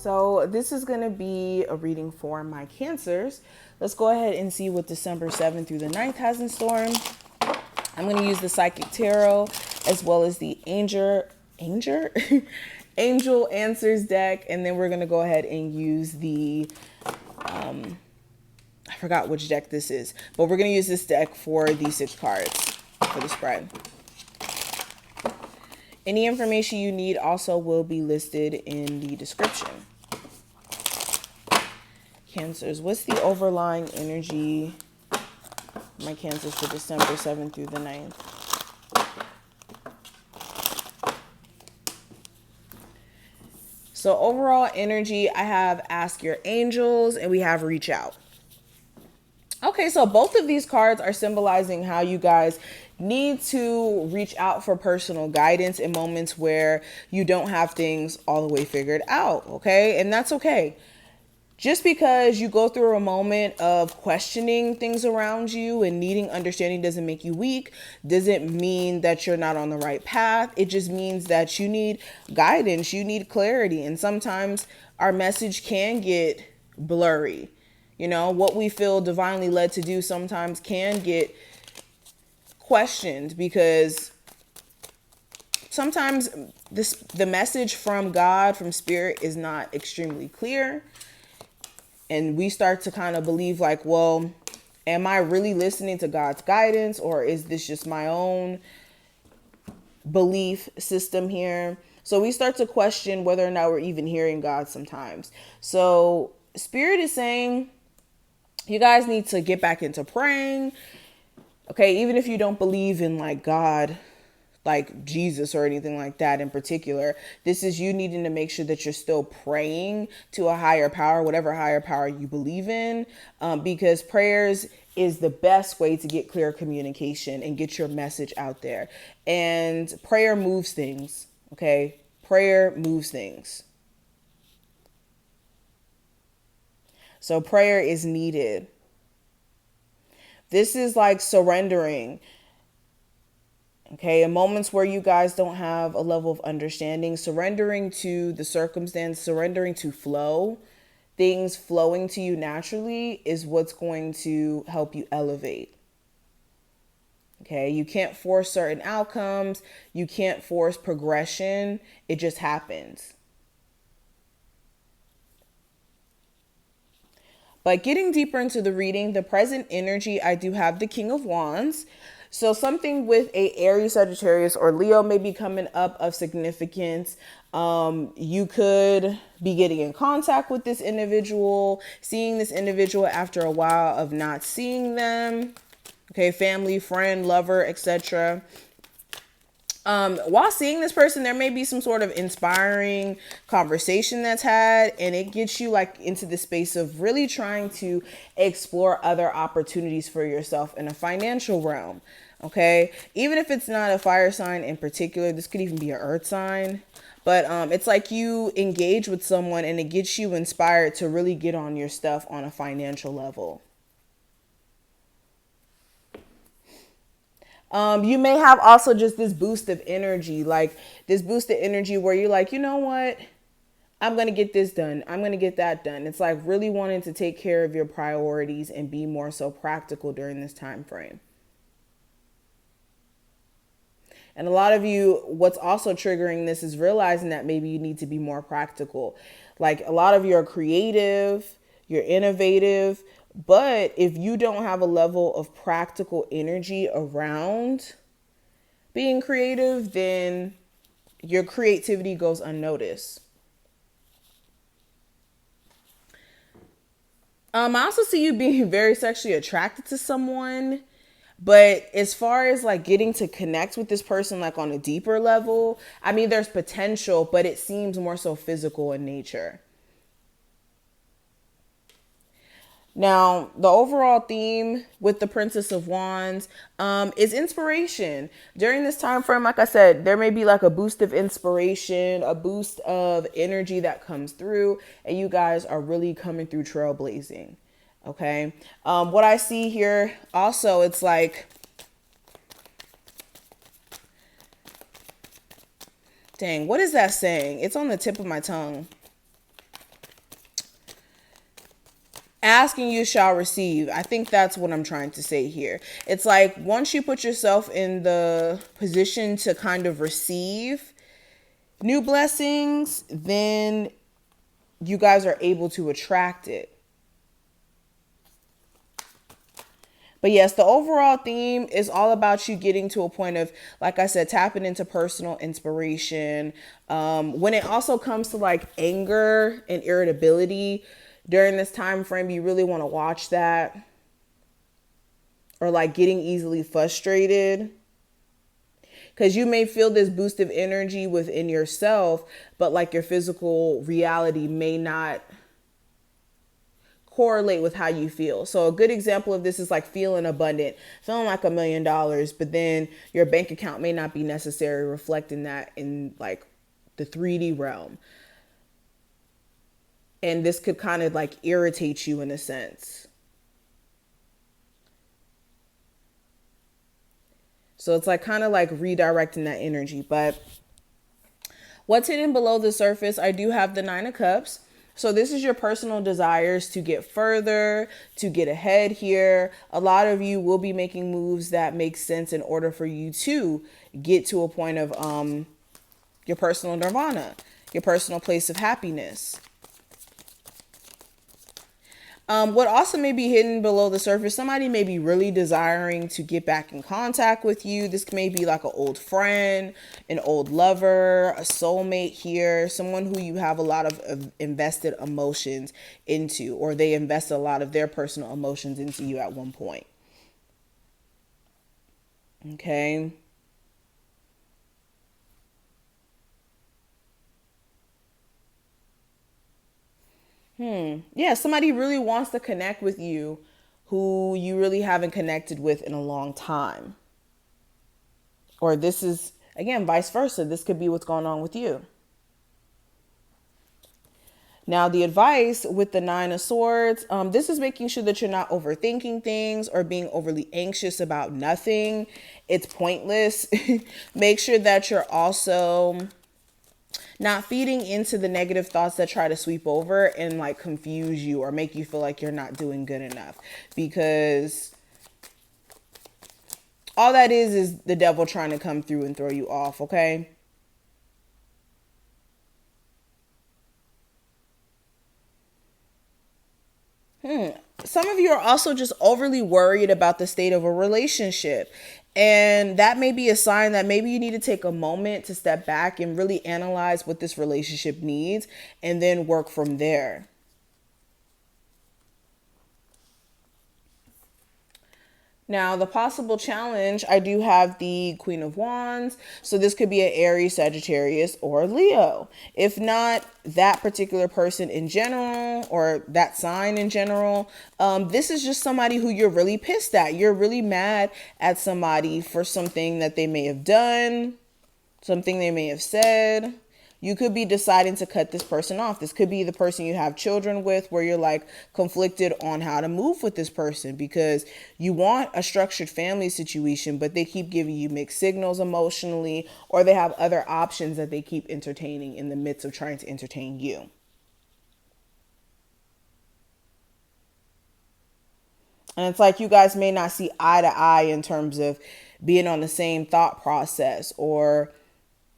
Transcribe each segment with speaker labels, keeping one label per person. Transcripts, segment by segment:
Speaker 1: So this is going to be a reading for my Cancers. Let's go ahead and see what December 7th through the 9th has in store. I'm going to use the Psychic Tarot as well as the Angel Answers deck. And then we're going to go ahead and use the, I forgot which deck this is, but we're going to use this deck for these 6 cards for the spread. Any information you need also will be listed in the description. Cancers, what's the overlying energy, my Cancers, for December 7th through the 9th? So overall energy, I have ask your angels and we have reach out. Okay, so both of these cards are symbolizing how you guys need to reach out for personal guidance in moments where you don't have things all the way figured out, okay? And that's okay. Just because you go through a moment of questioning things around you and needing understanding doesn't make you weak, doesn't mean that you're not on the right path. It just means that you need guidance, you need clarity. And sometimes our message can get blurry. You know, what we feel divinely led to do sometimes can get questioned because sometimes the message from God, from Spirit, is not extremely clear. And we start to kind of believe like, well, am I really listening to God's guidance, or is this just my own belief system here? So we start to question whether or not we're even hearing God sometimes. So Spirit is saying, you guys need to get back into praying. Okay, even if you don't believe in like God, like Jesus or anything like that in particular, this is you needing to make sure that you're still praying to a higher power, whatever higher power you believe in, because prayers is the best way to get clear communication and get your message out there. And prayer moves things, okay? Prayer moves things. So prayer is needed. This is like surrendering. Okay, in moments where you guys don't have a level of understanding, surrendering to the circumstance, surrendering to flow, things flowing to you naturally is what's going to help you elevate. Okay, you can't force certain outcomes. You can't force progression. It just happens. But getting deeper into the reading, the present energy, I do have the King of Wands. So something with a Aries, Sagittarius, or Leo may be coming up of significance. You could be getting in contact with this individual, seeing this individual after a while of not seeing them. Okay, family, friend, lover, etc. While seeing this person, there may be some sort of inspiring conversation that's had, and it gets you like into the space of really trying to explore other opportunities for yourself in a financial realm. Okay, even if it's not a fire sign in particular, this could even be an earth sign, but it's like you engage with someone and it gets you inspired to really get on your stuff on a financial level. You may have also just this boost of energy, like this boost of energy where you're like, you know what? I'm going to get this done. I'm going to get that done. It's like really wanting to take care of your priorities and be more so practical during this time frame. And a lot of you, what's also triggering this is realizing that maybe you need to be more practical. Like a lot of you are creative, you're innovative, but if you don't have a level of practical energy around being creative, then your creativity goes unnoticed. I also see you being very sexually attracted to someone, but as far as like getting to connect with this person like on a deeper level, I mean, there's potential, but it seems more so physical in nature. Now, the overall theme with the Princess of Wands is inspiration. During this time frame, like I said, there may be like a boost of inspiration, a boost of energy that comes through, and you guys are really coming through trailblazing. Okay. What I see here also, it's like, dang, what is that saying? It's on the tip of my tongue. Asking you shall receive. I think that's what I'm trying to say here. It's like once you put yourself in the position to kind of receive new blessings, then you guys are able to attract it. But yes, the overall theme is all about you getting to a point of, like I said, tapping into personal inspiration. When it also comes to like anger and irritability during this time frame, you really want to watch that. Or like getting easily frustrated. Because you may feel this boost of energy within yourself, but like your physical reality may not correlate with how you feel. So a good example of this is like feeling abundant, feeling like $1,000,000, but then your bank account may not be necessarily reflecting that in like the 3D realm. And this could kind of like irritate you in a sense. So it's like kind of like redirecting that energy. But what's hidden below the surface? I do have the 9 of Cups. So this is your personal desires to get further, to get ahead here. A lot of you will be making moves that make sense in order for you to get to a point of your personal nirvana, your personal place of happiness. What also may be hidden below the surface, somebody may be really desiring to get back in contact with you. This may be like an old friend, an old lover, a soulmate here, someone who you have a lot of invested emotions into, or they invest a lot of their personal emotions into you at one point. Okay. Yeah, somebody really wants to connect with you who you really haven't connected with in a long time. Or this is, again, vice versa. This could be what's going on with you. Now, the advice with the 9 of Swords, this is making sure that you're not overthinking things or being overly anxious about nothing. It's pointless. Make sure that you're also not feeding into the negative thoughts that try to sweep over and like confuse you or make you feel like you're not doing good enough, because all that is the devil trying to come through and throw you off. Okay. Some of you are also just overly worried about the state of a relationship. And that may be a sign that maybe you need to take a moment to step back and really analyze what this relationship needs and then work from there. Now, the possible challenge, I do have the Queen of Wands. So this could be an Aries, Sagittarius, or Leo. If not that particular person in general or that sign in general, this is just somebody who you're really pissed at. You're really mad at somebody for something that they may have done, something they may have said. You could be deciding to cut this person off. This could be the person you have children with, where you're like conflicted on how to move with this person because you want a structured family situation, but they keep giving you mixed signals emotionally, or they have other options that they keep entertaining in the midst of trying to entertain you. And it's like you guys may not see eye to eye in terms of being on the same thought process, or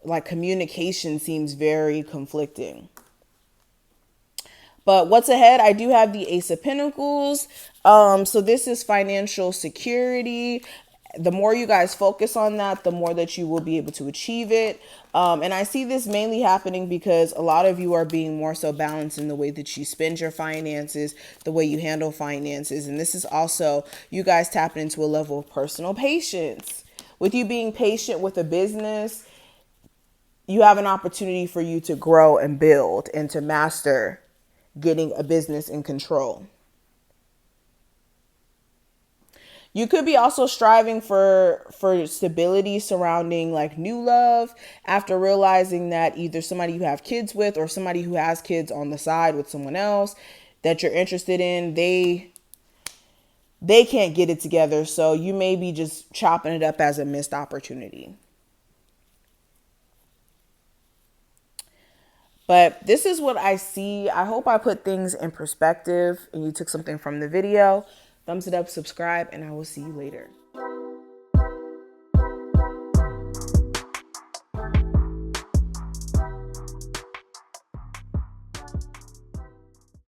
Speaker 1: like communication seems very conflicting. But what's ahead? I do have the Ace of Pentacles. So this is financial security. The more you guys focus on that, the more that you will be able to achieve it. And I see this mainly happening because a lot of you are being more so balanced in the way that you spend your finances, the way you handle finances. And this is also you guys tapping into a level of personal patience. With you being patient with a business, you have an opportunity for you to grow and build and to master getting a business in control. You could be also striving for stability surrounding like new love after realizing that either somebody you have kids with or somebody who has kids on the side with someone else that you're interested in, they can't get it together. So you may be just chopping it up as a missed opportunity. But this is what I see. I hope I put things in perspective and you took something from the video. Thumbs it up, subscribe, and I will see you later.